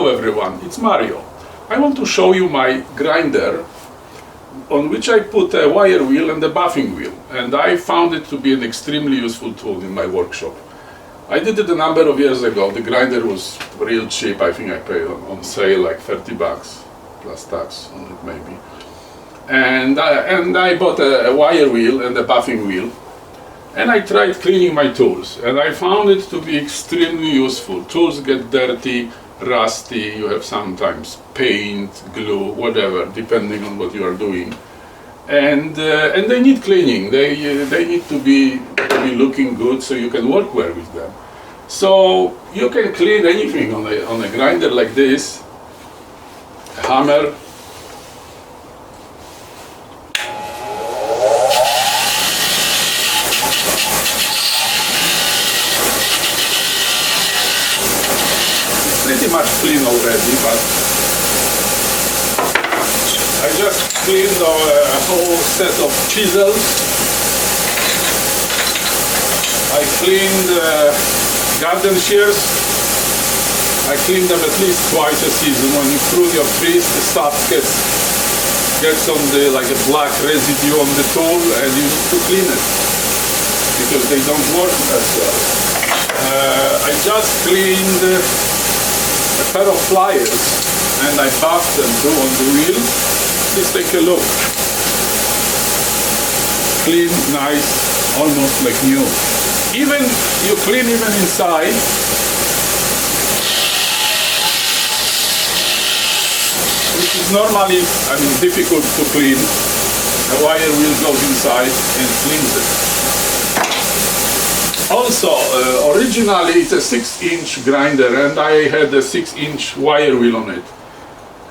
Hello everyone, it's Mario. I want to show you my grinder on which I put a wire wheel and a buffing wheel, and I found it to be an extremely useful tool in my workshop. I did it a number of years ago. The grinder was real cheap. I think I paid on sale like 30 bucks plus tax on it maybe. And I bought a wire wheel and a buffing wheel, and I tried cleaning my tools, and I found it to be extremely useful. Tools get dirty, rusty, you have sometimes paint, glue, whatever, depending on what you are doing. And they need cleaning. They need to be looking good so you can work well with them. So you can clean anything on a grinder like this, a hammer, pretty much clean already, but I just cleaned a whole set of chisels. I cleaned garden shears. I clean them at least twice a season. When you prune your trees, the sap gets on the like a black residue on the tool, and you need to clean it because they don't work as well. I just cleaned a pair of pliers, and I buffed them too on the wheel. Please take a look. Clean, nice, almost like new. Even you clean even inside. Which is normally, difficult to clean. A wire wheel goes inside and cleans it. Also, originally it's a 6-inch grinder, and I had a 6-inch wire wheel on it.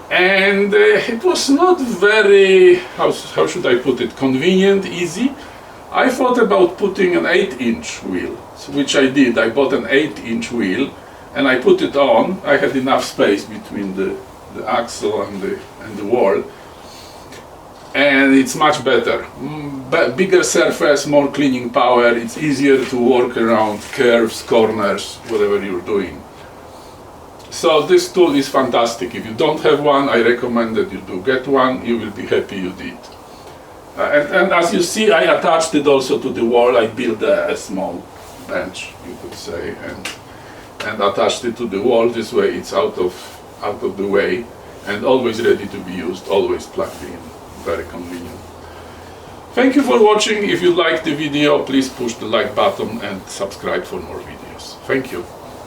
And it was not very, how should I put it, convenient, easy. I thought about putting an 8-inch wheel, which I did. I bought an 8-inch wheel and I put it on. I had enough space between the axle and the wall. And it's much better. Bigger surface, more cleaning power. It's easier to work around curves, corners, whatever you're doing. So this tool is fantastic. If you don't have one, I recommend that you do get one. You will be happy you did. And as you see, I attached it also to the wall. I built a small bench, you could say, and attached it to the wall. This way it's out of the way and always ready to be used, always plugged in. Very convenient. Thank you for watching. If you liked the video, please push the like button and subscribe for more videos. Thank you.